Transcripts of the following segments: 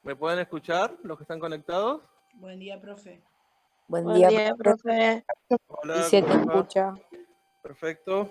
¿Me pueden escuchar los que están conectados? Buen día, profe. Buen Buen día, día, profe. Hola, y se ¿cómo te les va? escucha. Perfecto.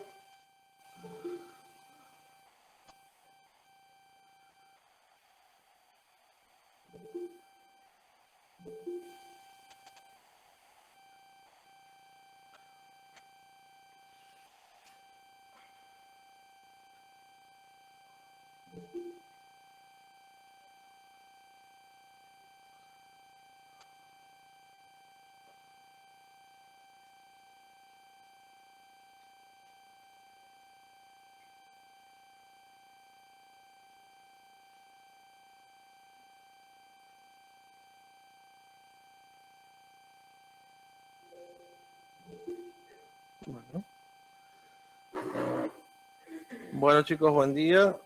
Bueno, chicos, buen día.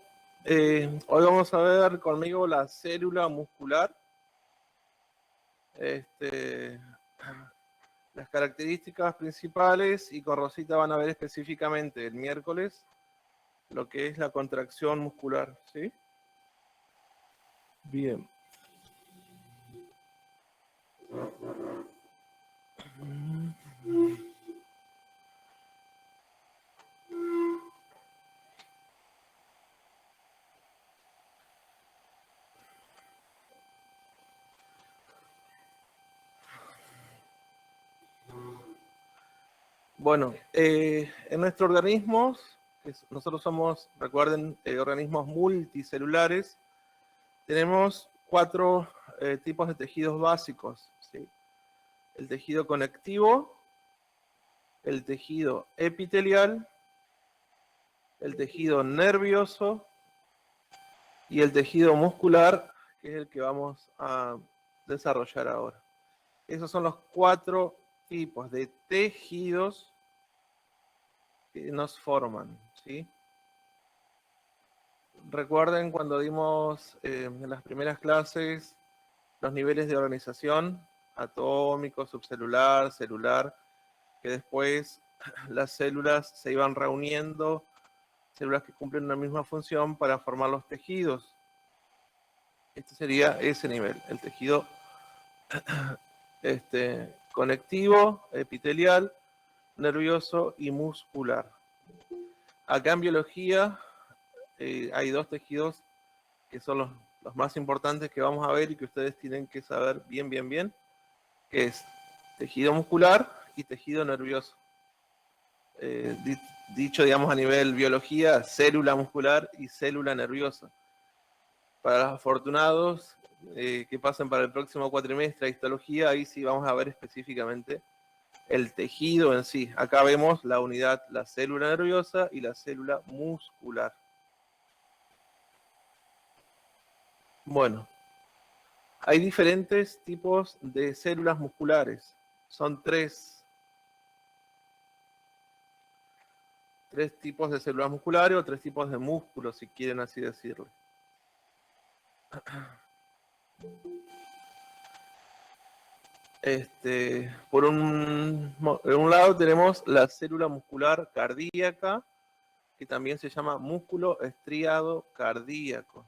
Hoy vamos a ver conmigo la célula muscular. Las características principales, y con Rosita van a ver específicamente el miércoles lo que es la contracción muscular, ¿sí? Bien. Bueno, en nuestro organismo, nosotros somos, recuerden, organismos multicelulares, tenemos 4 tipos de tejidos básicos, ¿sí? El tejido conectivo, el tejido epitelial, el tejido nervioso y el tejido muscular, que es el que vamos a desarrollar ahora. Esos son los 4 tipos de tejidos que nos forman, ¿sí? Recuerden cuando dimos en las primeras clases los niveles de organización, atómico, subcelular, celular, que después las células se iban reuniendo, células que cumplen una misma función para formar los tejidos. Este sería ese nivel, el tejido conectivo, epitelial, nervioso y muscular. Acá en biología hay 2 tejidos que son los más importantes que vamos a ver y que ustedes tienen que saber bien, que es tejido muscular y tejido nervioso. Dicho, digamos, a nivel biología, célula muscular y célula nerviosa. Para los afortunados que pasen para el próximo cuatrimestre a histología, ahí sí vamos a ver específicamente el tejido en sí. Acá vemos la unidad, la célula nerviosa y la célula muscular. Bueno, hay diferentes tipos de células musculares. Son 3 tipos de células musculares o 3 tipos de músculos, si quieren así decirlo. Por un lado tenemos la célula muscular cardíaca, que también se llama músculo estriado cardíaco.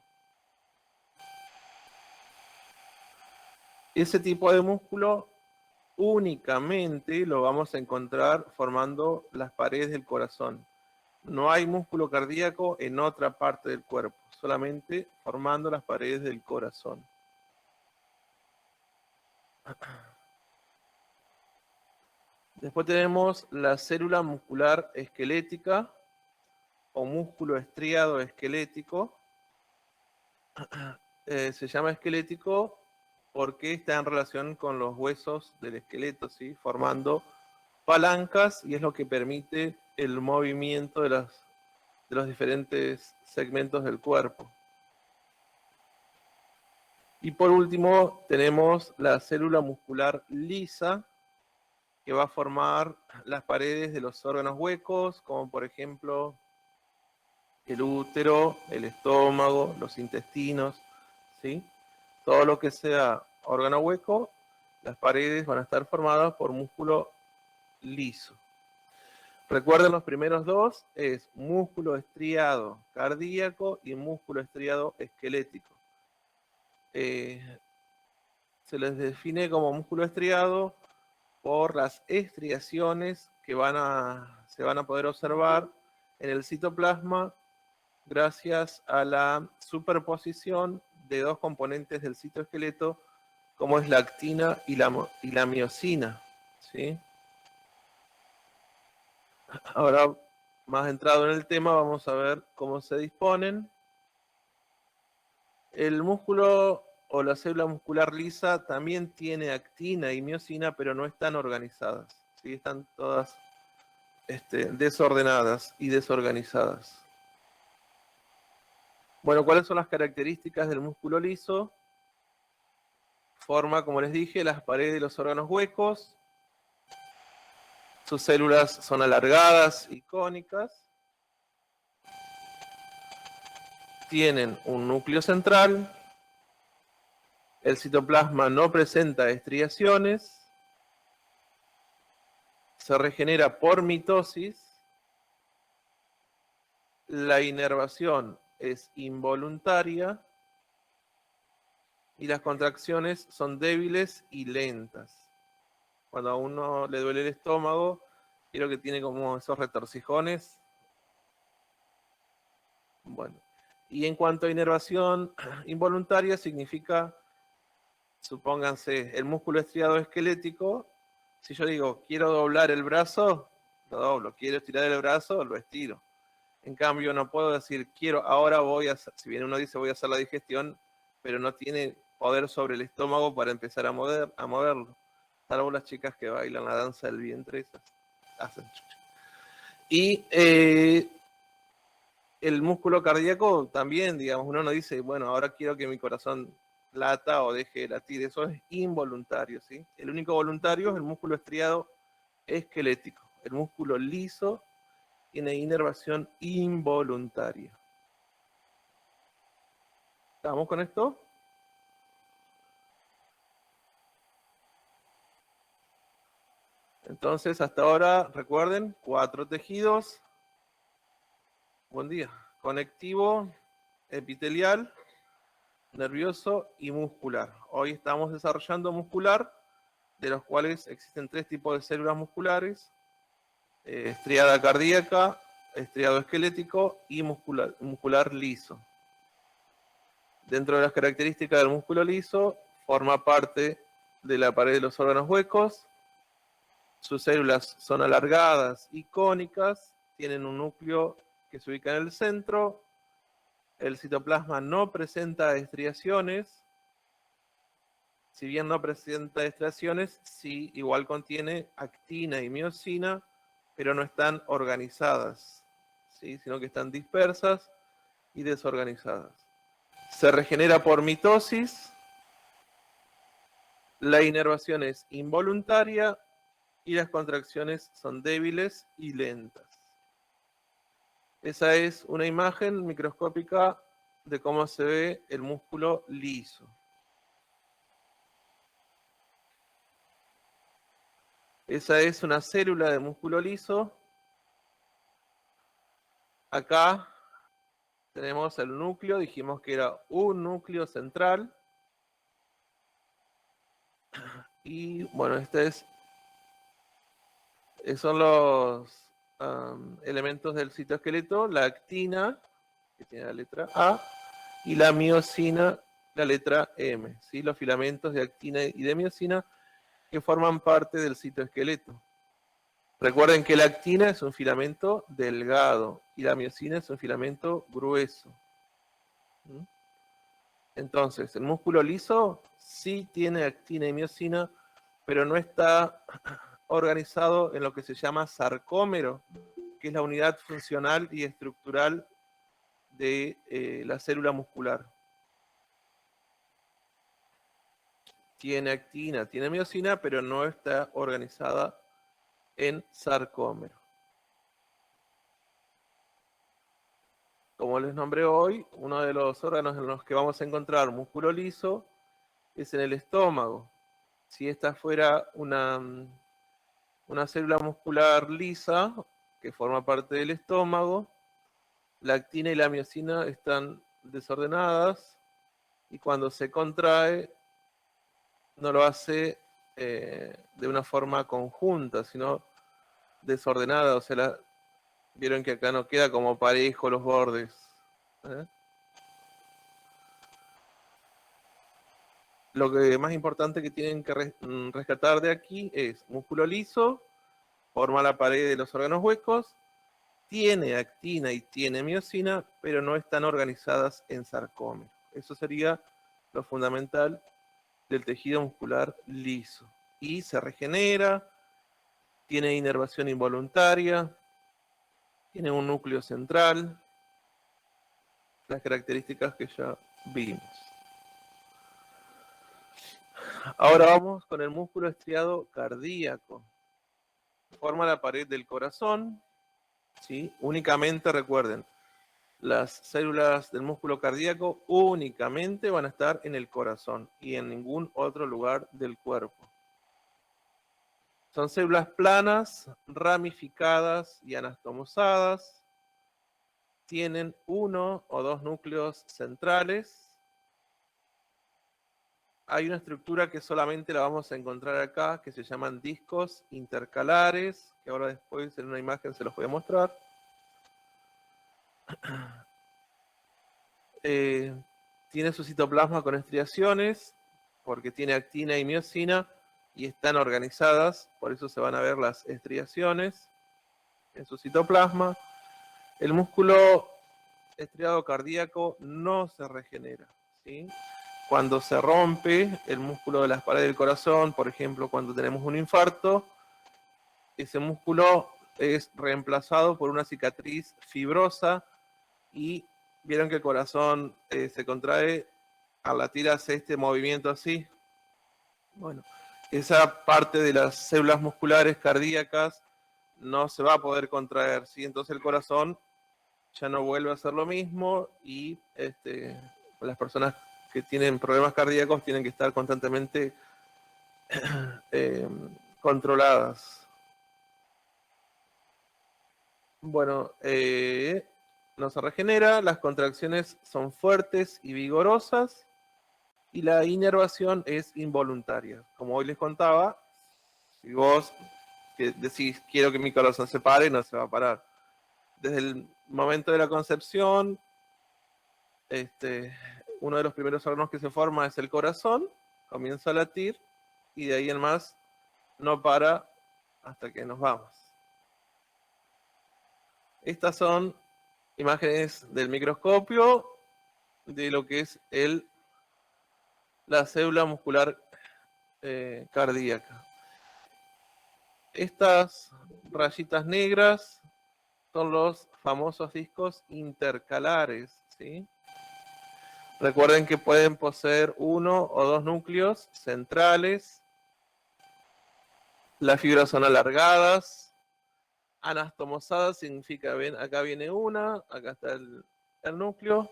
Ese tipo de músculo únicamente lo vamos a encontrar formando las paredes del corazón. No hay músculo cardíaco en otra parte del cuerpo, solamente formando las paredes del corazón. Después tenemos la célula muscular esquelética o músculo estriado esquelético. Se llama esquelético porque está en relación con los huesos del esqueleto, ¿sí? Formando palancas, y es lo que permite el movimiento de los diferentes segmentos del cuerpo. Y por último tenemos la célula muscular lisa, que va a formar las paredes de los órganos huecos, como por ejemplo el útero, el estómago, los intestinos, ¿sí? Todo lo que sea órgano hueco, las paredes van a estar formadas por músculo liso. Recuerden, los primeros 2 es músculo estriado cardíaco y músculo estriado esquelético. se les define como músculo estriado por las estriaciones que se van a poder observar en el citoplasma gracias a la superposición de dos componentes del citoesqueleto, como es la actina y la miosina, ¿sí? Ahora, más entrado en el tema, vamos a ver cómo se disponen. El músculo o la célula muscular lisa también tiene actina y miosina, pero no están organizadas, ¿sí? Están todas desordenadas y desorganizadas. Bueno, ¿cuáles son las características del músculo liso? Forma, como les dije, las paredes de los órganos huecos. Sus células son alargadas y cónicas. Tienen un núcleo central. El citoplasma no presenta estriaciones. Se regenera por mitosis. La inervación es involuntaria. Y las contracciones son débiles y lentas. Cuando a uno le duele el estómago, quiero que tiene como esos retorcijones. Bueno, y en cuanto a inervación involuntaria, significa, supónganse, el músculo estriado esquelético. Si yo digo, quiero doblar el brazo, lo doblo. Quiero estirar el brazo, lo estiro. En cambio, no puedo decir, ahora voy a hacer, si bien uno dice voy a hacer la digestión, pero no tiene poder sobre el estómago para empezar a moverlo. Salvo las chicas que bailan la danza del vientre, esas hacen. Y el músculo cardíaco también, digamos, uno no dice, bueno, ahora quiero que mi corazón lata o deje de latir. Eso es involuntario, ¿sí? El único voluntario es el músculo estriado esquelético. El músculo liso tiene inervación involuntaria. ¿Estamos con esto? Entonces, hasta ahora, recuerden, 4 tejidos. Buen día. Conectivo, epitelial, nervioso y muscular. Hoy estamos desarrollando muscular, de los cuales existen 3 tipos de células musculares: estriada cardíaca, estriado esquelético y muscular liso. Dentro de las características del músculo liso, forma parte de la pared de los órganos huecos. Sus células son alargadas y cónicas, tienen un núcleo que se ubica en el centro. El citoplasma no presenta estriaciones. Si bien no presenta estriaciones, sí igual contiene actina y miosina, pero no están organizadas, ¿sí? Sino que están dispersas y desorganizadas. Se regenera por mitosis. La inervación es involuntaria y las contracciones son débiles y lentas. Esa es una imagen microscópica de cómo se ve el músculo liso. Esa es una célula de músculo liso. Acá tenemos el núcleo, dijimos que era un núcleo central. Y bueno, son los elementos del citoesqueleto: la actina, que tiene la letra A, y la miosina, la letra M, ¿sí? Los filamentos de actina y de miosina que forman parte del citoesqueleto. Recuerden que la actina es un filamento delgado y la miosina es un filamento grueso. Entonces, el músculo liso sí tiene actina y miosina, pero no está organizado en lo que se llama sarcómero, que es la unidad funcional y estructural de la célula muscular. Tiene actina, tiene miosina, pero no está organizada en sarcómero. Como les nombré hoy, uno de los órganos en los que vamos a encontrar músculo liso es en el estómago. Si esta fuera una célula muscular lisa que forma parte del estómago, la actina y la miosina están desordenadas, y cuando se contrae no lo hace de una forma conjunta, sino desordenada. O sea, vieron que acá no queda como parejo los bordes. ¿Eh? Lo que más importante que tienen que rescatar de aquí es músculo liso, forma la pared de los órganos huecos, tiene actina y tiene miosina, pero no están organizadas en sarcómero. Eso sería lo fundamental del tejido muscular liso. Y se regenera, tiene inervación involuntaria, tiene un núcleo central, las características que ya vimos. Ahora vamos con el músculo estriado cardíaco. Forma la pared del corazón, ¿sí? Únicamente recuerden, las células del músculo cardíaco únicamente van a estar en el corazón y en ningún otro lugar del cuerpo. Son células planas, ramificadas y anastomosadas. Tienen 1 o 2 núcleos centrales. Hay una estructura que solamente la vamos a encontrar acá, que se llaman discos intercalares, que ahora después en una imagen se los voy a mostrar. Tiene su citoplasma con estriaciones, porque tiene actina y miosina, y están organizadas, por eso se van a ver las estriaciones en su citoplasma. El músculo estriado cardíaco no se regenera, ¿sí? Cuando se rompe el músculo de las paredes del corazón, por ejemplo, cuando tenemos un infarto, ese músculo es reemplazado por una cicatriz fibrosa y vieron que el corazón se contrae al latir, hace este movimiento así. Bueno, esa parte de las células musculares cardíacas no se va a poder contraer, ¿sí? Entonces el corazón ya no vuelve a hacer lo mismo y las personas que tienen problemas cardíacos tienen que estar constantemente controladas. Bueno, no se regenera, las contracciones son fuertes y vigorosas y la inervación es involuntaria. Como hoy les contaba, si vos decís quiero que mi corazón se pare, no se va a parar. Desde el momento de la concepción, uno de los primeros órganos que se forma es el corazón, comienza a latir y de ahí en más no para hasta que nos vamos. Estas son imágenes del microscopio de lo que es la célula muscular cardíaca. Estas rayitas negras son los famosos discos intercalares, ¿sí? Recuerden que pueden poseer 1 o 2 núcleos centrales. Las fibras son alargadas. Anastomosadas significa, ven, acá viene una, acá está el núcleo,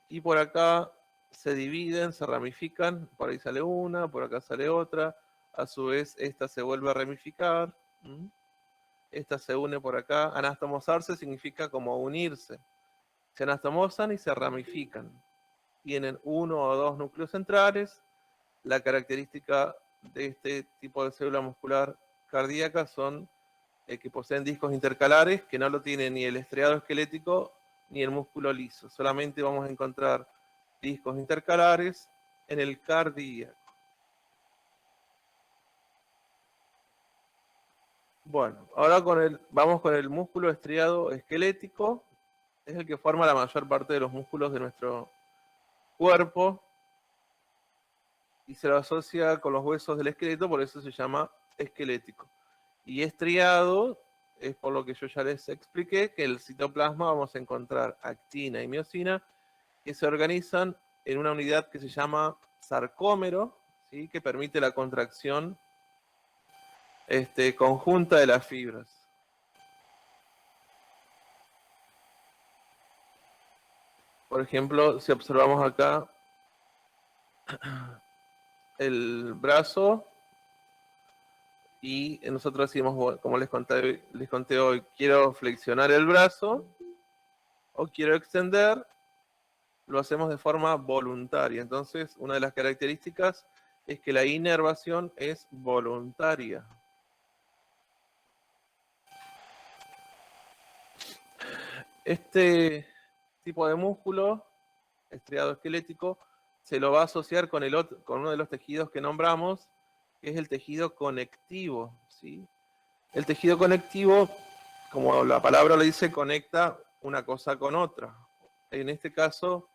y por acá se dividen, se ramifican, por ahí sale una, por acá sale otra, a su vez esta se vuelve a ramificar, esta se une por acá. Anastomosarse significa como unirse. Se anastomosan y se ramifican. Tienen 1 o 2 núcleos centrales. La característica de este tipo de célula muscular cardíaca son que poseen discos intercalares, que no lo tiene ni el estriado esquelético ni el músculo liso. Solamente vamos a encontrar discos intercalares en el cardíaco. Bueno, ahora vamos con el músculo estriado esquelético. Es el que forma la mayor parte de los músculos de nuestro cuerpo y se lo asocia con los huesos del esqueleto, por eso se llama esquelético. Y estriado es por lo que yo ya les expliqué, que el citoplasma vamos a encontrar actina y miosina que se organizan en una unidad que se llama sarcómero, ¿sí? Que permite la contracción conjunta de las fibras. Por ejemplo, si observamos acá el brazo, y nosotros decimos, como les conté hoy, quiero flexionar el brazo o quiero extender, lo hacemos de forma voluntaria. Entonces, una de las características es que la inervación es voluntaria. Este tipo de músculo estriado esquelético se lo va a asociar con uno de los tejidos que nombramos, que es el tejido conectivo, ¿sí? El tejido conectivo, como la palabra lo dice, conecta una cosa con otra. En este caso,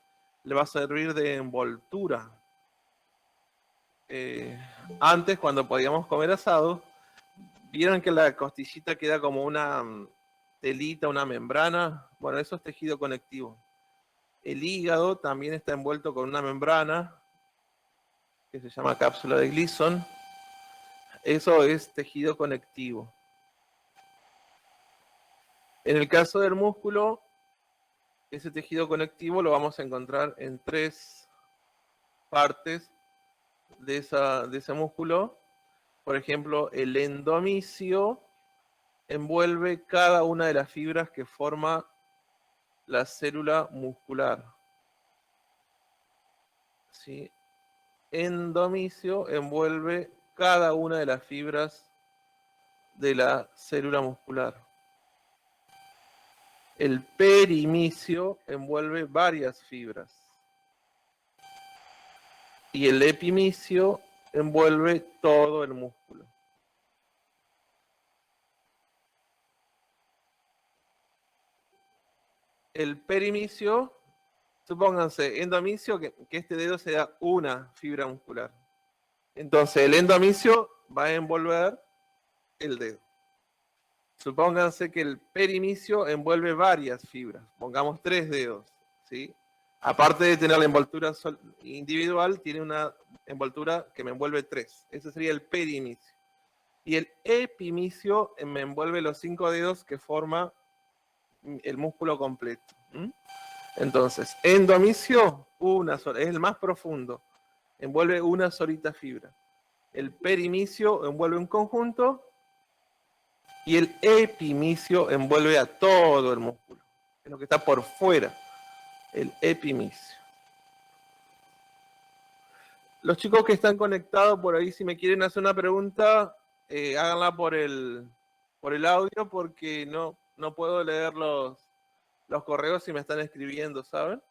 le va a servir de envoltura. Antes, cuando podíamos comer asado, vieron que la costillita queda como una telita, una membrana. Bueno, eso es tejido conectivo. El hígado también está envuelto con una membrana que se llama cápsula de Gleason. Eso es tejido conectivo. En el caso del músculo, ese tejido conectivo lo vamos a encontrar en 3 partes de ese músculo. Por ejemplo, el endomisio envuelve cada una de las fibras que forma la célula muscular. ¿Sí? Endomisio envuelve cada una de las fibras de la célula muscular. El perimicio envuelve varias fibras. Y el epimicio envuelve todo el músculo. El perimicio, supónganse, endomisio, que este dedo sea una fibra muscular. Entonces el endomisio va a envolver el dedo. Supónganse que el perimicio envuelve varias fibras, pongamos 3 dedos, ¿sí? Aparte de tener la envoltura individual, tiene una envoltura que me envuelve 3. Ese sería el perimicio. Y el epimicio me envuelve los 5 dedos que forma el músculo completo. Entonces, endomisio, una sola, es el más profundo, envuelve una solita fibra. El perimicio envuelve un conjunto y el epimicio envuelve a todo el músculo, es lo que está por fuera, el epimicio. Los chicos que están conectados por ahí, si me quieren hacer una pregunta, háganla por el audio, porque no puedo leer los correos si me están escribiendo, ¿saben?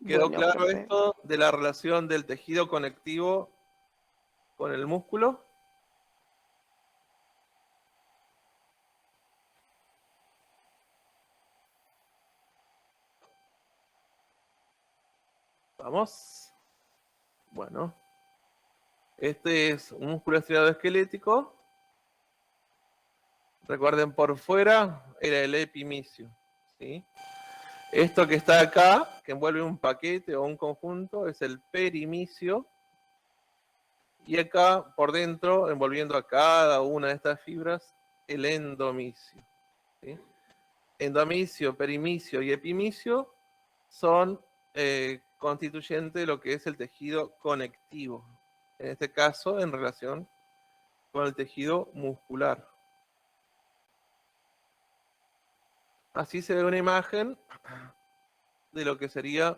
¿Quedó Bueno, claro profe. esto de la relación del tejido conectivo con el músculo? Vamos. Bueno. Este es un músculo estriado esquelético. Recuerden, por fuera era el epimicio, ¿sí? Esto que está acá, que envuelve un paquete o un conjunto, es el perimicio. Y acá, por dentro, envolviendo a cada una de estas fibras, el endomisio, ¿sí? Endomisio, perimicio y epimicio son constituyentes de lo que es el tejido conectivo. En este caso, en relación con el tejido muscular. Así se ve una imagen de lo que sería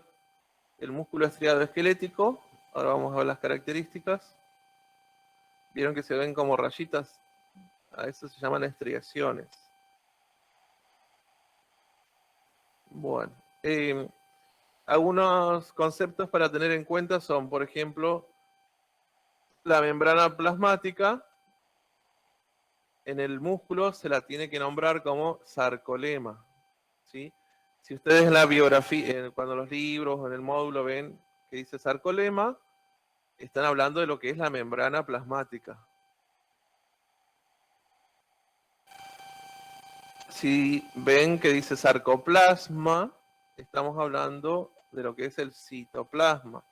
el músculo estriado esquelético. Ahora vamos a ver las características. Vieron que se ven como rayitas. A eso se llaman estriaciones. Bueno. Algunos conceptos para tener en cuenta son, por ejemplo, la membrana plasmática. En el músculo se la tiene que nombrar como sarcolema, ¿sí? Si ustedes en la biografía, cuando los libros o en el módulo ven que dice sarcolema, están hablando de lo que es la membrana plasmática. Si ven que dice sarcoplasma, estamos hablando de lo que es el citoplasma.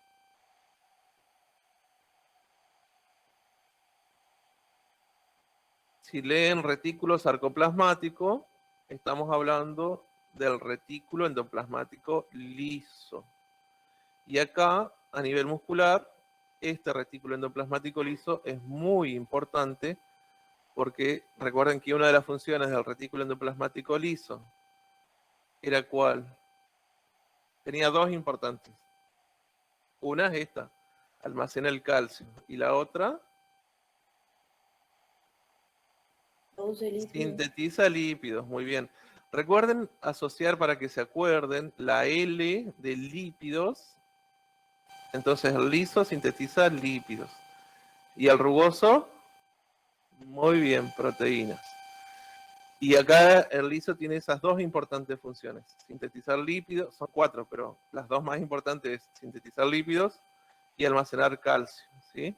Si leen retículo sarcoplasmático, estamos hablando del retículo endoplasmático liso. Y acá, a nivel muscular, este retículo endoplasmático liso es muy importante porque recuerden que una de las funciones del retículo endoplasmático liso era ¿cuál? tenía dos importantes. Una es esta, almacena el calcio, y la otra, sintetiza lípidos, muy bien. Recuerden asociar para que se acuerden la L de lípidos. Entonces el liso sintetiza lípidos. Y el rugoso, muy bien, proteínas. Y acá el liso tiene esas dos importantes funciones. Sintetizar lípidos, son 4, pero las dos más importantes es sintetizar lípidos y almacenar calcio, ¿sí?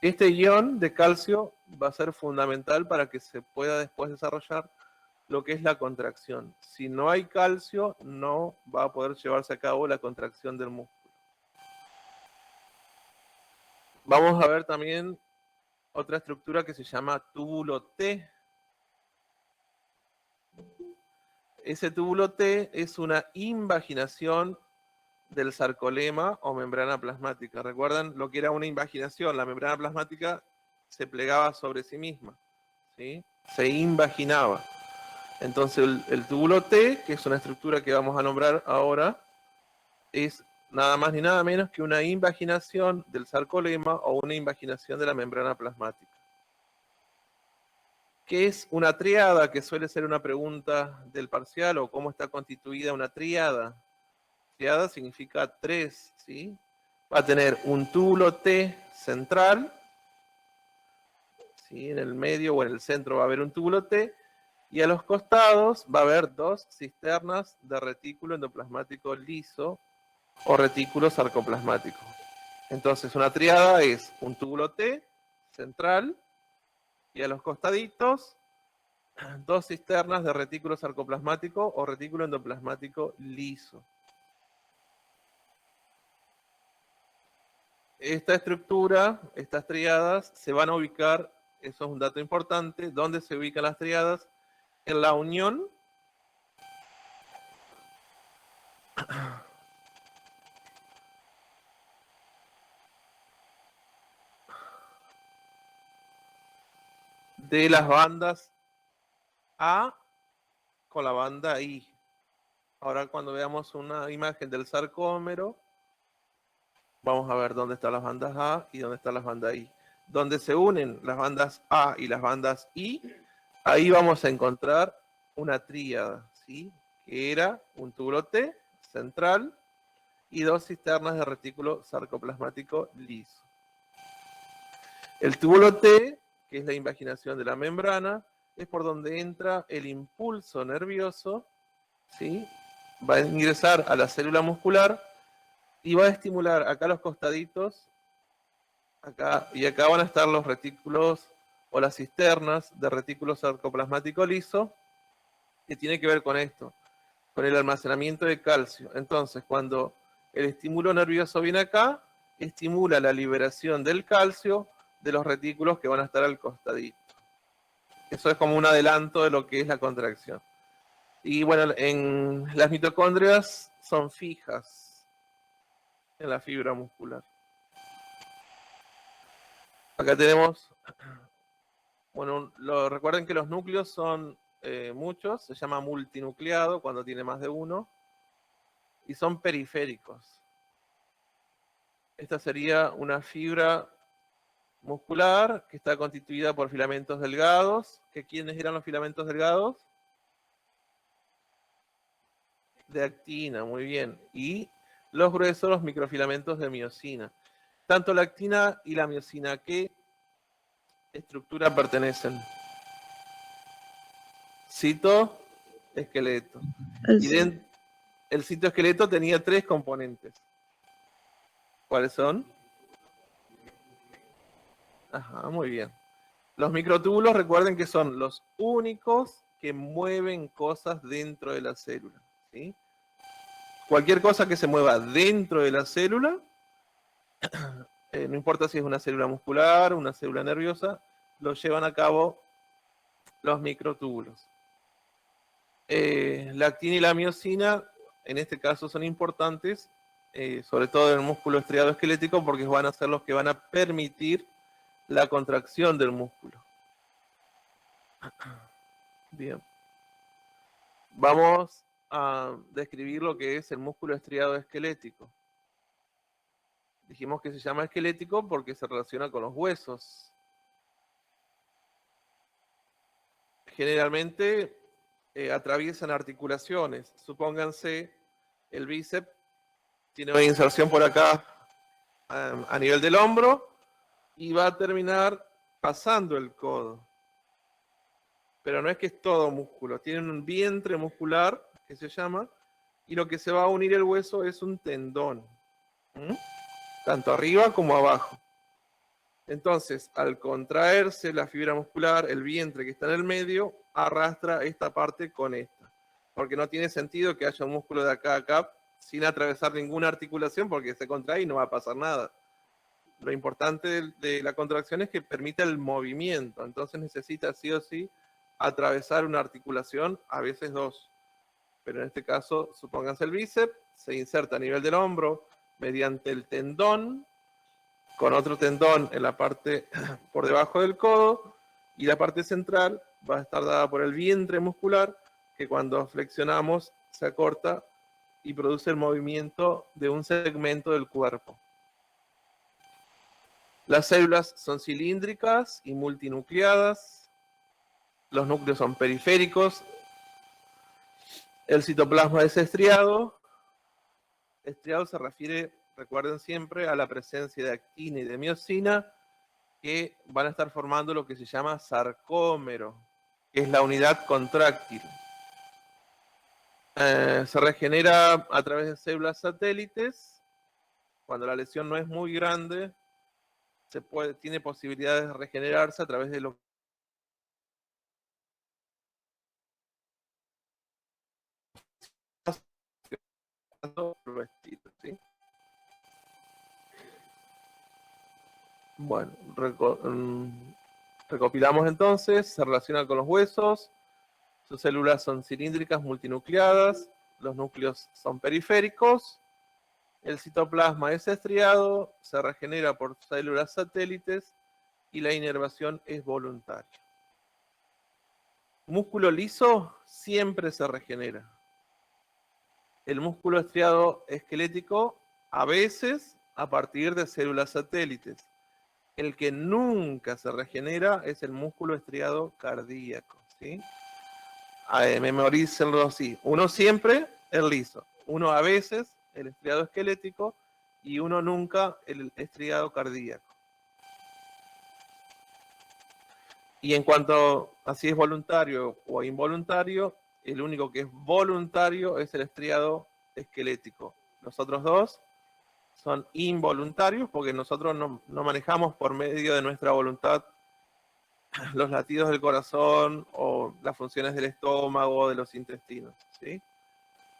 Este ion de calcio va a ser fundamental para que se pueda después desarrollar lo que es la contracción. Si no hay calcio, no va a poder llevarse a cabo la contracción del músculo. Vamos a ver también otra estructura que se llama túbulo T. Ese túbulo T es una invaginación del sarcolema o membrana plasmática. ¿Recuerdan lo que era una invaginación? La membrana plasmática se plegaba sobre sí misma, ¿sí? Se invaginaba. Entonces el túbulo T, que es una estructura que vamos a nombrar ahora, es nada más ni nada menos que una invaginación del sarcolema o una invaginación de la membrana plasmática. ¿Qué es una tríada? Que suele ser una pregunta del parcial, o cómo está constituida una tríada. Tríada significa 3, ¿sí? Va a tener un túbulo T central, ¿sí? En el medio o en el centro va a haber un túbulo T, y a los costados va a haber dos cisternas de retículo endoplasmático liso o retículo sarcoplasmático. Entonces una tríada es un túbulo T central y a los costaditos dos cisternas de retículo sarcoplasmático o retículo endoplasmático liso. Esta estructura, estas triadas, se van a ubicar, eso es un dato importante, ¿dónde se ubican las triadas? En la unión de las bandas A con la banda I. Ahora cuando veamos una imagen del sarcómero, vamos a ver dónde están las bandas A y dónde están las bandas I. Donde se unen las bandas A y las bandas I, ahí vamos a encontrar una tríada, ¿sí? Que era un túbulo T central y dos cisternas de retículo sarcoplasmático liso. El túbulo T, que es la invaginación de la membrana, es por donde entra el impulso nervioso, ¿sí? Va a ingresar a la célula muscular y va a estimular acá los costaditos, acá y acá van a estar los retículos o las cisternas de retículo sarcoplasmático liso, que tiene que ver con esto, con el almacenamiento de calcio. Entonces, cuando el estímulo nervioso viene acá, estimula la liberación del calcio de los retículos que van a estar al costadito. Eso es como un adelanto de lo que es la contracción. Y bueno, en las mitocondrias son fijas en la fibra muscular. Acá tenemos, bueno, recuerden que los núcleos son muchos, se llama multinucleado cuando tiene más de uno, y son periféricos. Esta sería una fibra muscular que está constituida por filamentos delgados. ¿Quiénes eran los filamentos delgados? De actina, muy bien. Y los gruesos, los microfilamentos de miosina. Tanto la actina y la miosina, ¿a qué estructura pertenecen? Citoesqueleto. Y el citoesqueleto tenía 3 componentes. ¿Cuáles son? Ajá, muy bien. Los microtúbulos, recuerden que son los únicos que mueven cosas dentro de la célula, ¿sí? Cualquier cosa que se mueva dentro de la célula, no importa si es una célula muscular, una célula nerviosa, lo llevan a cabo los microtúbulos. La actina y la miosina, en este caso, son importantes, sobre todo en el músculo estriado esquelético, porque van a ser los que van a permitir la contracción del músculo. Bien. Vamos a describir lo que es el músculo estriado esquelético. Dijimos que se llama esquelético porque se relaciona con los huesos. Generalmente atraviesan articulaciones. Supónganse, el bíceps tiene una inserción por acá a nivel del hombro y va a terminar pasando el codo. Pero no es que es todo músculo, tiene un vientre muscular que se llama, y lo que se va a unir el hueso es un tendón, tanto arriba como abajo. Entonces, al contraerse la fibra muscular, el vientre que está en el medio arrastra esta parte con esta, porque no tiene sentido que haya un músculo de acá a acá sin atravesar ninguna articulación, porque se contrae y no va a pasar nada. Lo importante de la contracción es que permita el movimiento, entonces necesita sí o sí atravesar una articulación, a veces dos. Pero en este caso, supónganse el bíceps, se inserta a nivel del hombro mediante el tendón, con otro tendón en la parte por debajo del codo, y la parte central va a estar dada por el vientre muscular, que cuando flexionamos se acorta y produce el movimiento de un segmento del cuerpo. Las células son cilíndricas y multinucleadas. Los núcleos son periféricos. El citoplasma es estriado. Estriado se refiere, recuerden siempre, a la presencia de actina y de miosina, que van a estar formando lo que se llama sarcómero, que es la unidad contráctil. Se regenera a través de células satélites. Cuando la lesión no es muy grande, tiene posibilidades de regenerarse a través de lo ¿sí? Bueno, recopilamos entonces, se relaciona con los huesos, sus células son cilíndricas multinucleadas, los núcleos son periféricos, el citoplasma es estriado, se regenera por células satélites y la inervación es voluntaria. Músculo liso siempre se regenera. El músculo estriado esquelético a veces a partir de células satélites. El que nunca se regenera es el músculo estriado cardíaco, ¿sí? Memorícenlo así. Uno siempre el liso, uno a veces el estriado esquelético y uno nunca el estriado cardíaco. Y en cuanto a si es voluntario o involuntario, el único que es voluntario es el estriado esquelético. Los otros dos son involuntarios porque nosotros no manejamos por medio de nuestra voluntad los latidos del corazón o las funciones del estómago o de los intestinos, ¿sí?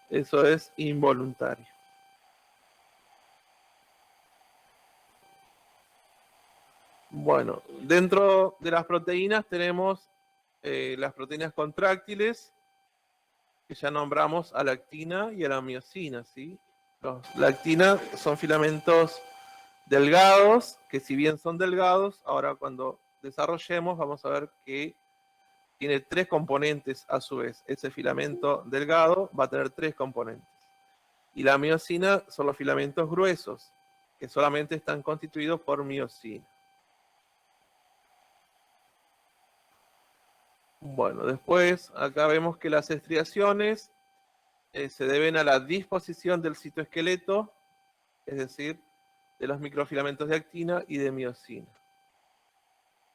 Eso es involuntario. Bueno, dentro de las proteínas tenemos las proteínas contráctiles, que ya nombramos a la actina y a la miosina, ¿sí? La actina son filamentos delgados, que si bien son delgados, ahora cuando desarrollemos vamos a ver que tiene tres componentes a su vez. Ese filamento delgado va a tener tres componentes. Y la miosina son los filamentos gruesos, que solamente están constituidos por miosina. Bueno, después acá vemos que las estriaciones se deben a la disposición del citoesqueleto, es decir, de los microfilamentos de actina y de miosina.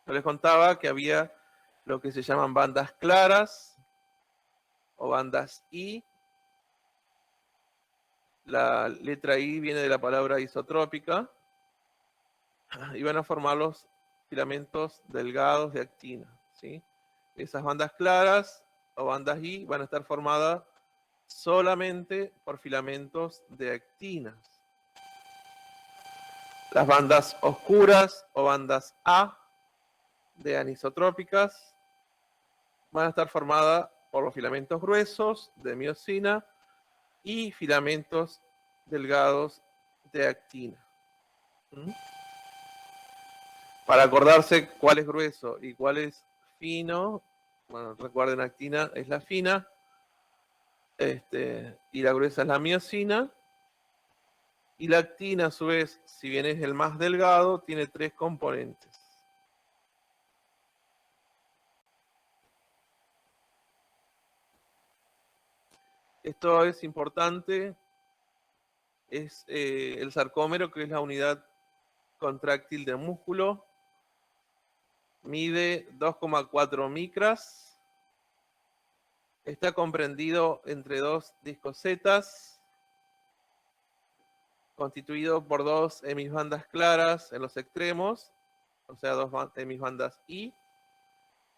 Yo les contaba que había lo que se llaman bandas claras o bandas I. La letra I viene de la palabra isotrópica y van a formar los filamentos delgados de actina, ¿sí? Esas bandas claras o bandas I van a estar formadas solamente por filamentos de actinas. Las bandas oscuras o bandas A de anisotrópicas van a estar formadas por los filamentos gruesos de miosina y filamentos delgados de actina. Para acordarse cuál es grueso y cuál es fino, bueno, recuerden, actina es la fina, y la gruesa es la miosina. Y la actina, a su vez, si bien es el más delgado, tiene 3 componentes. Esto es importante, es el sarcómero, que es la unidad contráctil del músculo, mide 2,4 micras, está comprendido entre 2 discosetas, constituido por 2 hemisbandas claras en los extremos, o sea, 2 hemisbandas I,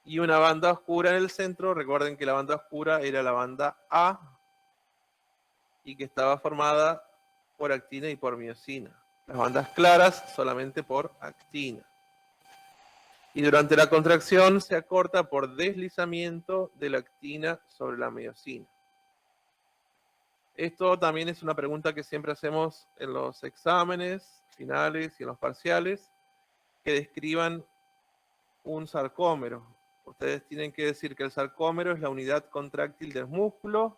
y una banda oscura en el centro. Recuerden que la banda oscura era la banda A, y que estaba formada por actina y por miosina. Las bandas claras solamente por actina. Y durante la contracción se acorta por deslizamiento de la actina sobre la miosina. Esto también es una pregunta que siempre hacemos en los exámenes finales y en los parciales, que describan un sarcómero. Ustedes tienen que decir que el sarcómero es la unidad contráctil del músculo,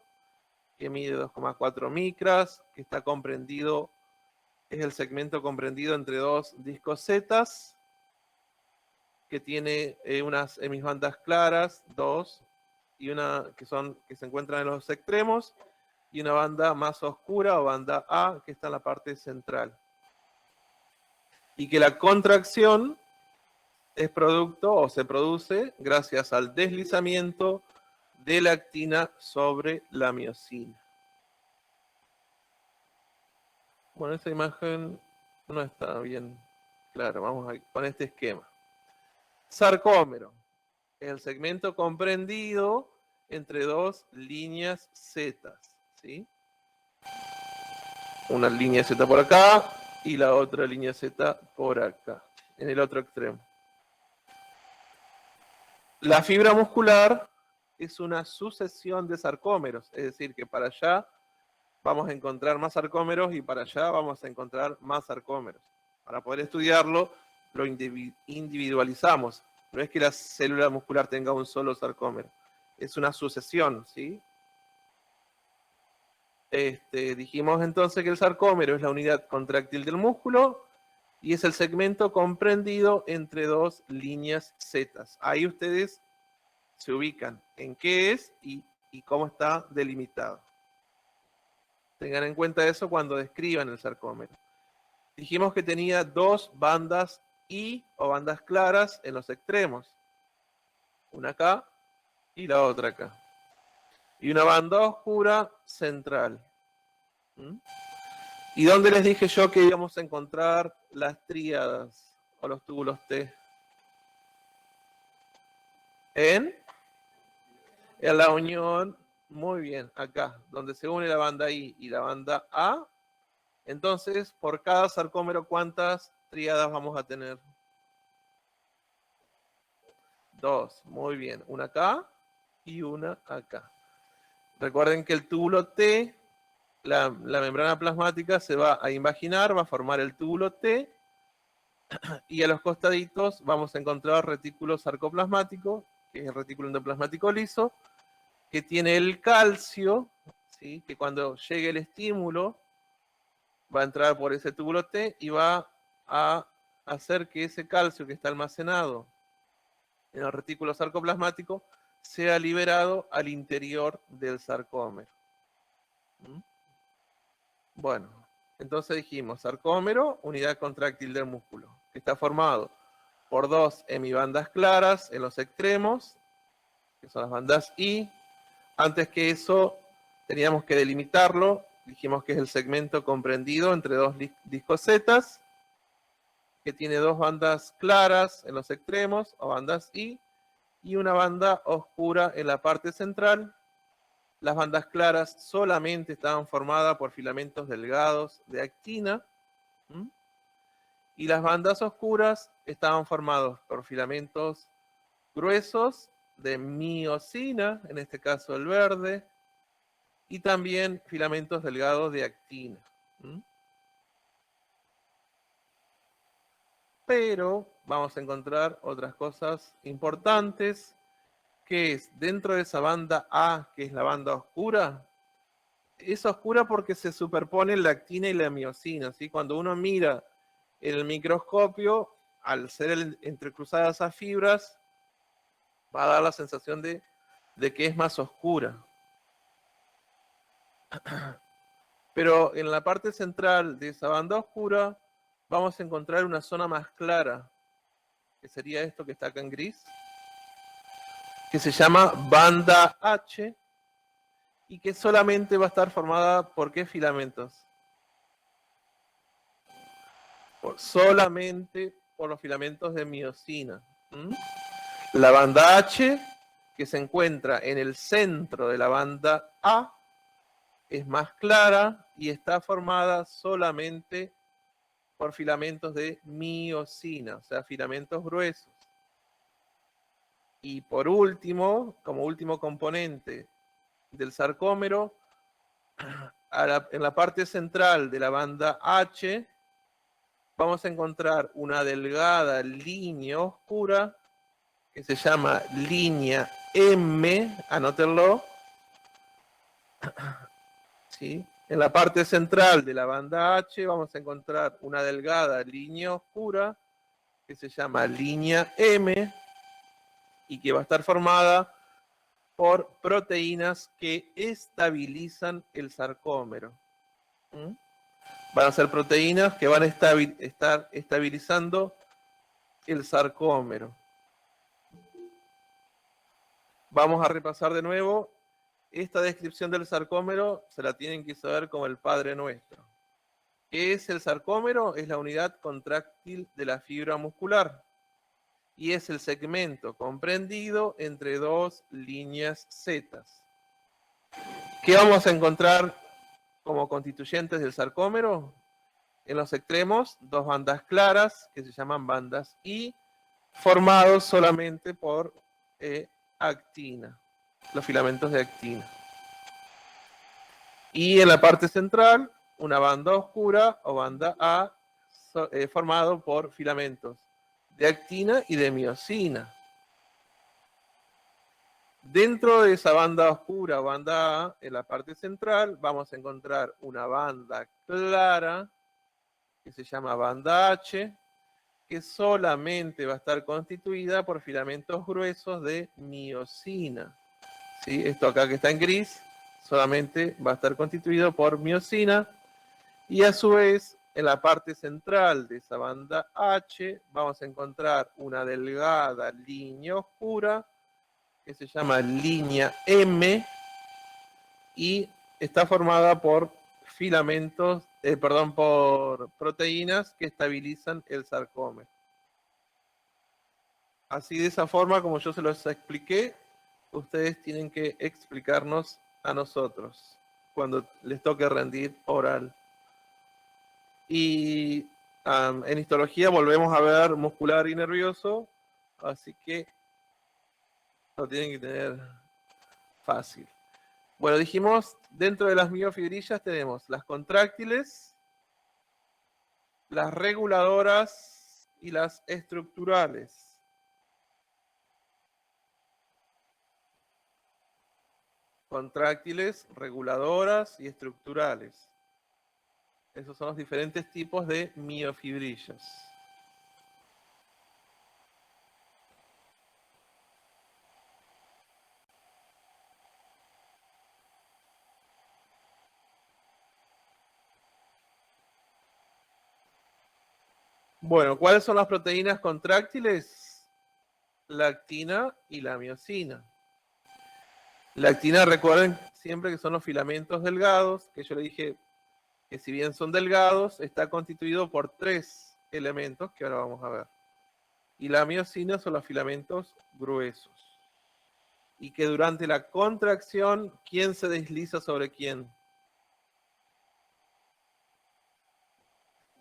que mide 2,4 micras, que está comprendido, es el segmento comprendido entre 2 discosetas, que tiene unas hemisbandas claras, 2, y una que se encuentran en los extremos, y una banda más oscura o banda A, que está en la parte central. Y que la contracción es producto o se produce gracias al deslizamiento de la actina sobre la miosina. Bueno, esa imagen no está bien clara. Vamos con este esquema. Sarcómero es el segmento comprendido entre 2 líneas Z, ¿sí? Una línea Z por acá y la otra línea Z por acá, en el otro extremo. La fibra muscular es una sucesión de sarcómeros, es decir, que para allá vamos a encontrar más sarcómeros y para allá vamos a encontrar más sarcómeros. Para poder estudiarlo, lo individualizamos. No es que la célula muscular tenga un solo sarcómero, es una sucesión, ¿sí? Dijimos entonces que el sarcómero es la unidad contráctil del músculo y es el segmento comprendido entre 2 líneas Z. Ahí ustedes se ubican en qué es y cómo está delimitado. Tengan en cuenta eso cuando describan el sarcómero. Dijimos que tenía 2 bandas I o bandas claras en los extremos. Una acá y la otra acá. Y una banda oscura central. ¿Y dónde les dije yo que íbamos a encontrar las tríadas o los túbulos T? En la unión, muy bien, acá, donde se une la banda I y la banda A. Entonces, por cada sarcómero, ¿cuántas tríadas vamos a tener? 2, muy bien. Una acá y una acá. Recuerden que el túbulo T, la membrana plasmática se va a invaginar, va a formar el túbulo T, y a los costaditos vamos a encontrar retículo sarcoplasmático, que es el retículo endoplasmático liso, que tiene el calcio, ¿sí? Que cuando llegue el estímulo va a entrar por ese túbulo T y va a hacer que ese calcio que está almacenado en el retículo sarcoplasmático sea liberado al interior del sarcómero. Bueno, entonces dijimos, sarcómero, unidad contráctil del músculo, que está formado por 2 hemibandas claras en los extremos, que son las bandas I. Antes que eso, teníamos que delimitarlo. Dijimos que es el segmento comprendido entre 2 discosetas, que tiene 2 bandas claras en los extremos, o bandas I, y una banda oscura en la parte central. Las bandas claras solamente estaban formadas por filamentos delgados de actina, y las bandas oscuras estaban formadas por filamentos gruesos de miosina, en este caso el verde, y también filamentos delgados de actina. Pero vamos a encontrar otras cosas importantes, que es dentro de esa banda A, que es la banda oscura, es oscura porque se superponen la actina y la miosina, ¿sí? Cuando uno mira en el microscopio, al ser entrecruzadas esas fibras, va a dar la sensación de que es más oscura. Pero en la parte central de esa banda oscura vamos a encontrar una zona más clara, que sería esto que está acá en gris, que se llama banda H, y que solamente va a estar formada por ¿qué filamentos? Solamente por los filamentos de miosina. La banda H, que se encuentra en el centro de la banda A, es más clara y está formada solamente por filamentos de miosina, o sea, filamentos gruesos. Y por último, como último componente del sarcómero, en la parte central de la banda H, vamos a encontrar una delgada línea oscura que se llama línea M, anótenlo, ¿sí? En la parte central de la banda H vamos a encontrar una delgada línea oscura que se llama línea M y que va a estar formada por proteínas que estabilizan el sarcómero. Van a ser proteínas que van a estar estabilizando el sarcómero. Vamos a repasar de nuevo. Esta descripción del sarcómero se la tienen que saber como el Padre Nuestro. ¿Qué es el sarcómero? Es la unidad contráctil de la fibra muscular y es el segmento comprendido entre dos líneas Z. ¿Qué vamos a encontrar como constituyentes del sarcómero? En los extremos, dos bandas claras que se llaman bandas I, formados solamente por actina, los filamentos de actina. Y en la parte central, una banda oscura o banda A, formado por filamentos de actina y de miosina. Dentro de esa banda oscura o banda A, en la parte central, vamos a encontrar una banda clara que se llama banda H, que solamente va a estar constituida por filamentos gruesos de miosina. ¿Sí? Esto acá que está en gris solamente va a estar constituido por miosina, y a su vez en la parte central de esa banda H vamos a encontrar una delgada línea oscura que se llama línea M y está formada por filamentos, por proteínas que estabilizan el sarcómero. Así, de esa forma, como yo se los expliqué, ustedes tienen que explicarnos a nosotros cuando les toque rendir oral. Y en histología volvemos a ver muscular y nervioso, así que lo tienen que tener fácil. Bueno, dijimos, dentro de las miofibrillas tenemos las contráctiles, las reguladoras y las estructurales. Contráctiles, reguladoras y estructurales. Esos son los diferentes tipos de miofibrillas. Bueno, ¿cuáles son las proteínas contráctiles? La actina y la miosina. La actina, recuerden siempre que son los filamentos delgados, que yo le dije que si bien son delgados, está constituido por 3 elementos que ahora vamos a ver. Y la miosina son los filamentos gruesos. Y que durante la contracción, ¿quién se desliza sobre quién?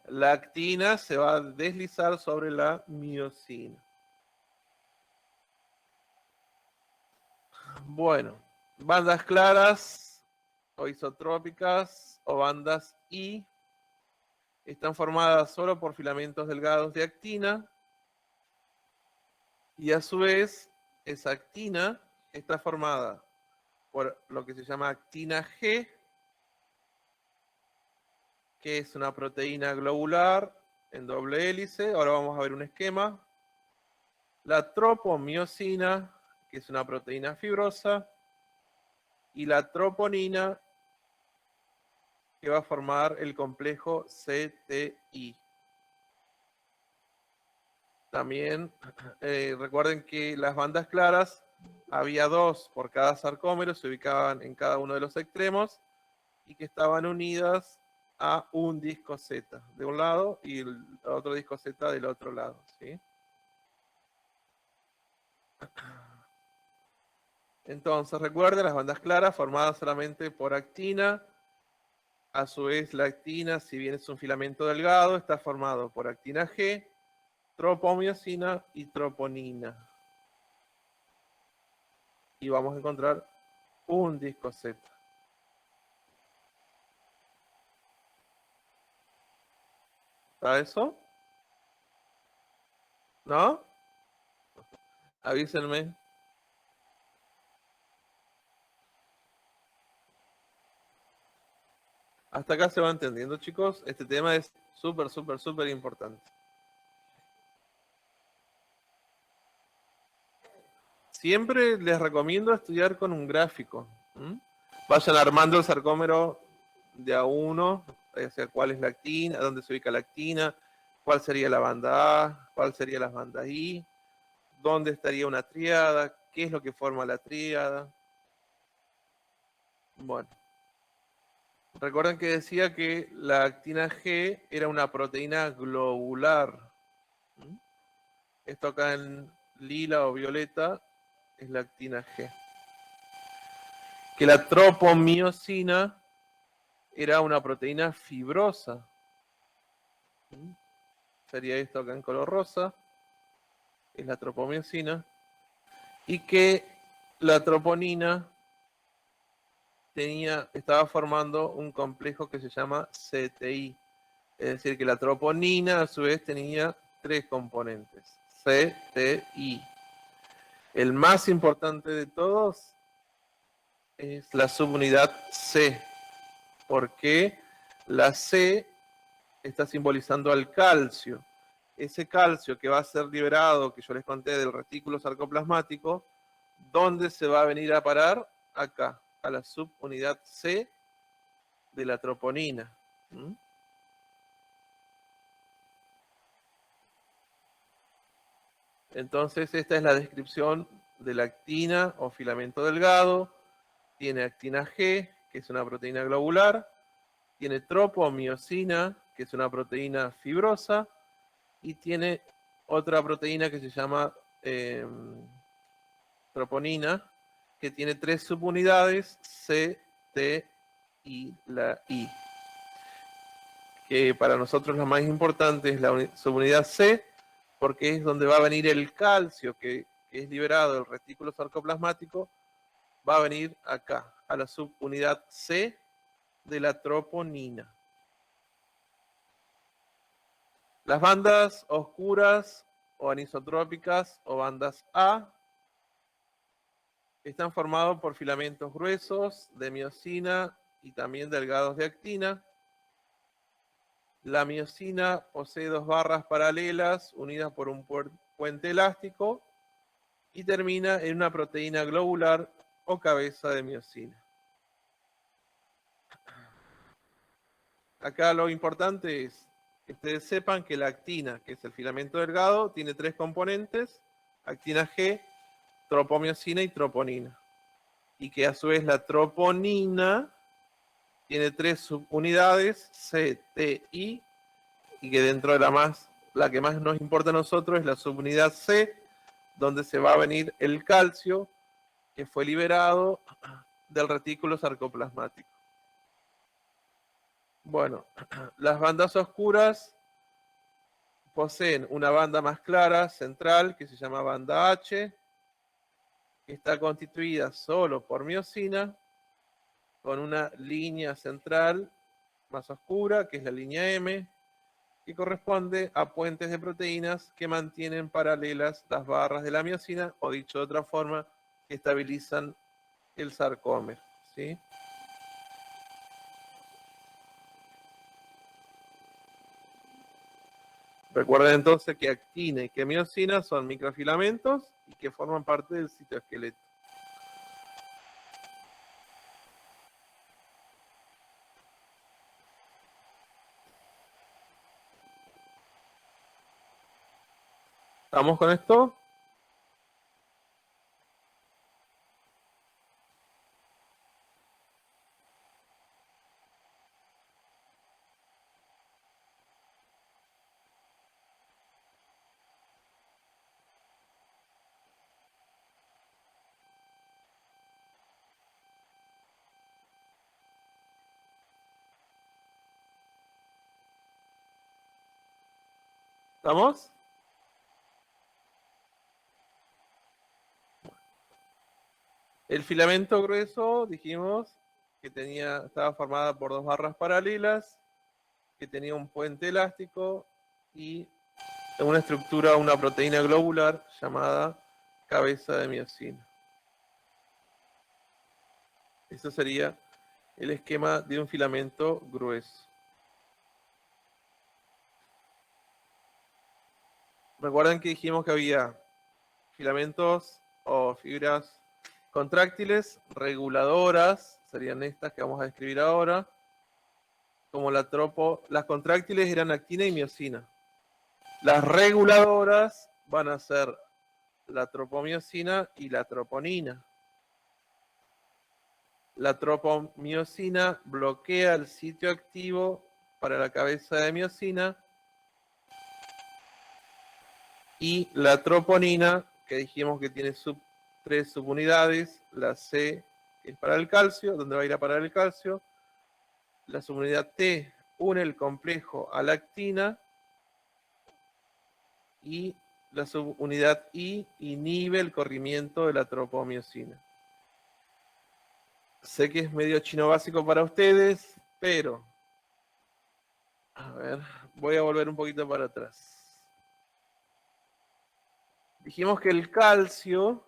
La actina se va a deslizar sobre la miosina. Bueno, bandas claras o isotrópicas o bandas I están formadas solo por filamentos delgados de actina y a su vez esa actina está formada por lo que se llama actina G que es una proteína globular en doble hélice. Ahora vamos a ver un esquema. La tropomiosina, que es una proteína fibrosa, y la troponina, que va a formar el complejo CTI. También recuerden que las bandas claras había 2 por cada sarcómero, se ubicaban en cada uno de los extremos y que estaban unidas a un disco Z de un lado y el otro disco Z del otro lado, ¿sí? Entonces recuerden las bandas claras formadas solamente por actina. A su vez la actina, si bien es un filamento delgado, está formado por actina G, tropomiosina y troponina. Y vamos a encontrar un disco Z. ¿Está eso? ¿No? Avísenme. Hasta acá se va entendiendo, chicos. Este tema es súper, súper, súper importante. Siempre les recomiendo estudiar con un gráfico. Vayan armando el sarcómero de a uno, o sea, cuál es la actina, dónde se ubica la actina, cuál sería la banda A, cuál sería la banda I, dónde estaría una tríada, qué es lo que forma la tríada. Bueno, recuerden que decía que la actina G era una proteína globular. Esto acá en lila o violeta es la actina G. Que la tropomiosina era una proteína fibrosa. Sería esto acá en color rosa. Es la tropomiosina. Y que la troponina estaba formando un complejo que se llama CTI. Es decir, que la troponina a su vez tenía 3 componentes. CTI. El más importante de todos es la subunidad C. Porque la C está simbolizando al calcio. Ese calcio que va a ser liberado, que yo les conté del retículo sarcoplasmático, ¿dónde se va a venir a parar? Acá, a la subunidad C de la troponina. Entonces, esta es la descripción de la actina o filamento delgado. Tiene actina G, que es una proteína globular. Tiene tropomiosina, que es una proteína fibrosa. Y tiene otra proteína que se llama troponina, que tiene 3 subunidades, C, T y la I. Que para nosotros lo más importante es la subunidad C, porque es donde va a venir el calcio que es liberado del retículo sarcoplasmático, va a venir acá, a la subunidad C de la troponina. Las bandas oscuras o anisotrópicas o bandas A están formados por filamentos gruesos de miosina y también delgados de actina. La miosina posee 2 barras paralelas unidas por un puente elástico y termina en una proteína globular o cabeza de miosina. Acá lo importante es que ustedes sepan que la actina, que es el filamento delgado, tiene 3 componentes: actina G, tropomiosina y troponina. Y que a su vez la troponina tiene 3 subunidades, C, T, I, y que dentro de la que más nos importa a nosotros es la subunidad C, donde se va a venir el calcio que fue liberado del retículo sarcoplasmático. Bueno, las bandas oscuras poseen una banda más clara, central, que se llama banda H, que está constituida solo por miosina, con una línea central más oscura, que es la línea M, que corresponde a puentes de proteínas que mantienen paralelas las barras de la miosina, o dicho de otra forma, que estabilizan el sarcómero, ¿sí? Recuerden entonces que actina y que miosina son microfilamentos y que forman parte del citoesqueleto. ¿Estamos con esto? ¿Estamos? El filamento grueso, dijimos, que estaba formada por dos barras paralelas, que tenía un puente elástico y una estructura, una proteína globular llamada cabeza de miosina. Eso sería el esquema de un filamento grueso. Recuerden que dijimos que había filamentos o fibras contráctiles, reguladoras, serían estas que vamos a describir ahora, como las contráctiles eran actina y miosina. Las reguladoras van a ser la tropomiosina y la troponina. La tropomiosina bloquea el sitio activo para la cabeza de miosina y la troponina, que dijimos que tiene tres subunidades, la C es para el calcio, donde va a ir a parar el calcio, la subunidad T une el complejo a la actina y la subunidad I inhibe el corrimiento de la tropomiosina. Sé que es medio chino básico para ustedes, pero a ver, voy a volver un poquito para atrás. Dijimos que el calcio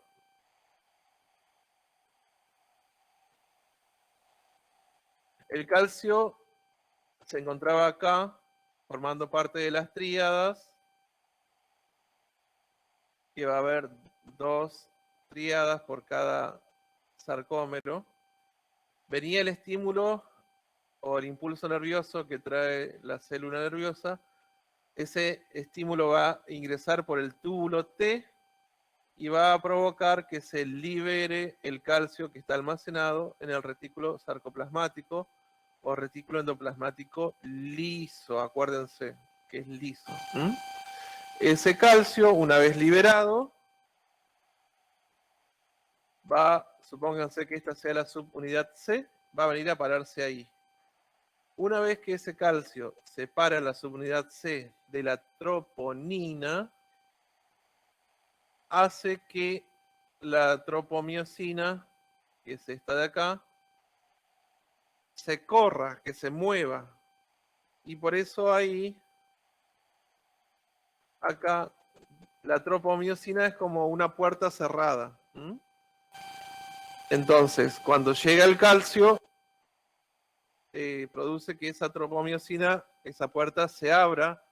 se encontraba acá, formando parte de las tríadas, que va a haber 2 tríadas por cada sarcómero. Venía el estímulo o el impulso nervioso que trae la célula nerviosa. Ese estímulo va a ingresar por el túbulo T y va a provocar que se libere el calcio que está almacenado en el retículo sarcoplasmático o retículo endoplasmático liso. Acuérdense que es liso. Ese calcio, una vez liberado, supónganse que esta sea la subunidad C, va a venir a pararse ahí. Una vez que ese calcio separa la subunidad C de la troponina, hace que la tropomiosina, que es esta de acá, se corra, que se mueva. Y por eso ahí, acá, la tropomiosina es como una puerta cerrada. Entonces, cuando llega el calcio, produce que esa tropomiosina, esa puerta se abra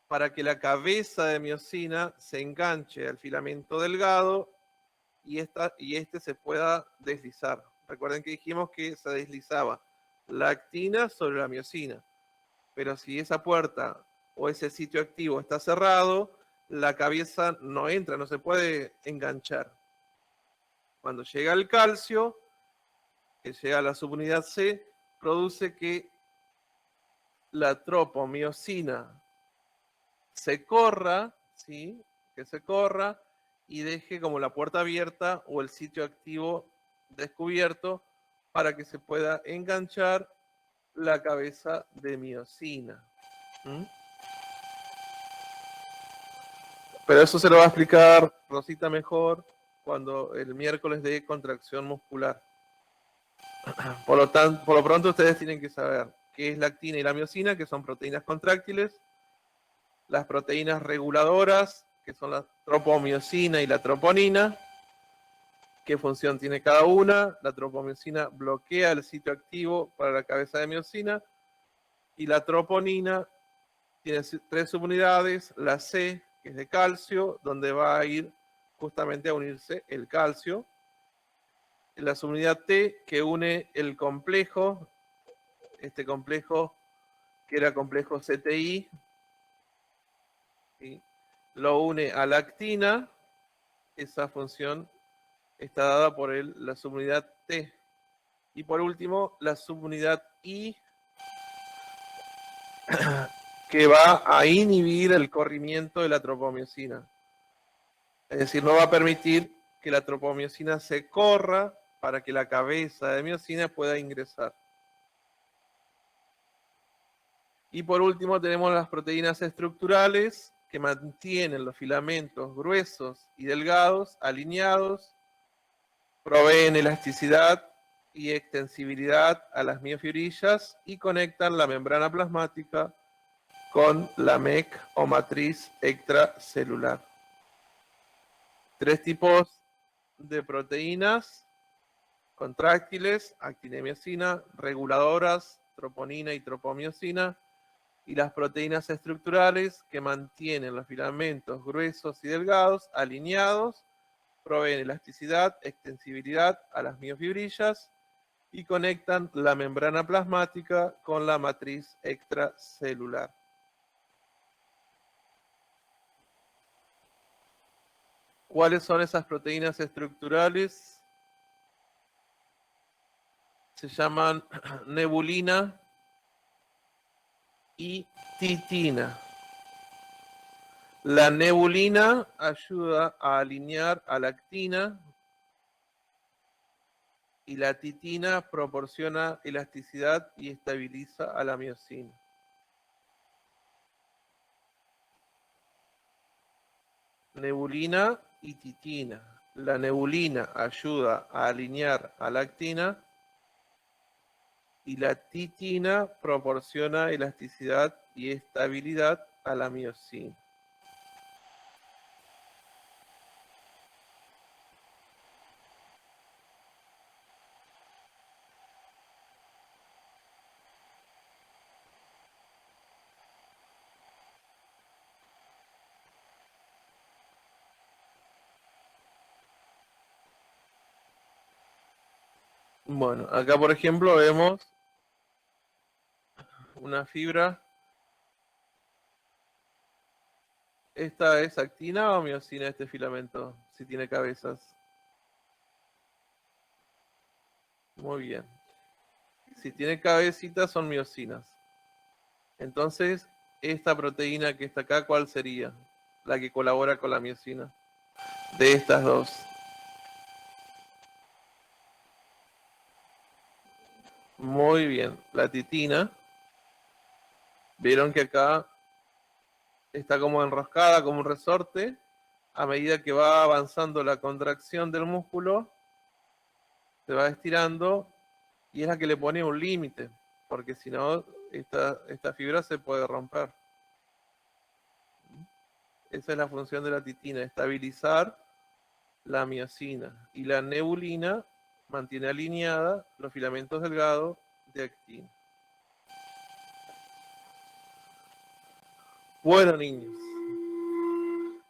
para que la cabeza de miosina se enganche al filamento delgado y este se pueda deslizar. Recuerden que dijimos que se deslizaba la actina sobre la miosina, pero si esa puerta o ese sitio activo está cerrado, la cabeza no entra, no se puede enganchar. Cuando llega el calcio, que llega a la subunidad C, produce que la tropomiosina se corra, ¿sí? Que se corra y deje como la puerta abierta o el sitio activo descubierto para que se pueda enganchar la cabeza de miosina. Pero eso se lo va a explicar Rosita mejor cuando el miércoles de contracción muscular. Por lo pronto ustedes tienen que saber qué es la actina y la miosina, que son proteínas contráctiles, las proteínas reguladoras, que son la tropomiosina y la troponina, qué función tiene cada una. La tropomiosina bloquea el sitio activo para la cabeza de miosina y la troponina tiene 3 subunidades, la C, que es de calcio, donde va a ir justamente a unirse el calcio. La subunidad T, que une el complejo, este complejo que era complejo CTI, ¿sí? Lo une a la actina, esa función está dada por la subunidad T. Y por último, la subunidad I, que va a inhibir el corrimiento de la tropomiosina. Es decir, no va a permitir que la tropomiosina se corra para que la cabeza de miosina pueda ingresar. Y por último tenemos las proteínas estructurales que mantienen los filamentos gruesos y delgados alineados, proveen elasticidad y extensibilidad a las miofibrillas y conectan la membrana plasmática con la MEC o matriz extracelular. 3 tipos de proteínas contráctiles, actina y miosina, reguladoras, troponina y tropomiosina, y las proteínas estructurales que mantienen los filamentos gruesos y delgados alineados, proveen elasticidad, extensibilidad a las miofibrillas y conectan la membrana plasmática con la matriz extracelular. ¿Cuáles son esas proteínas estructurales? Se llaman nebulina y titina. La nebulina ayuda a alinear a la actina y la titina proporciona elasticidad y estabiliza a la miosina. Nebulina y titina. La nebulina ayuda a alinear a la actina y la titina proporciona elasticidad y estabilidad a la miosina. Bueno, acá por ejemplo vemos una fibra. ¿Esta es actina o miosina, este filamento? Si tiene cabezas. Muy bien. Si tiene cabecitas son miosinas. Entonces, esta proteína que está acá, ¿cuál sería? La que colabora con la miosina. De estas dos. Muy bien. La titina. Vieron que acá está como enroscada, como un resorte. A medida que va avanzando la contracción del músculo, se va estirando y es la que le pone un límite, porque si no, esta fibra se puede romper. Esa es la función de la titina, estabilizar la miosina. Y la nebulina mantiene alineada los filamentos delgados de actina. Bueno, niños,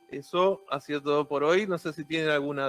eso ha sido todo por hoy. No sé si tienen alguna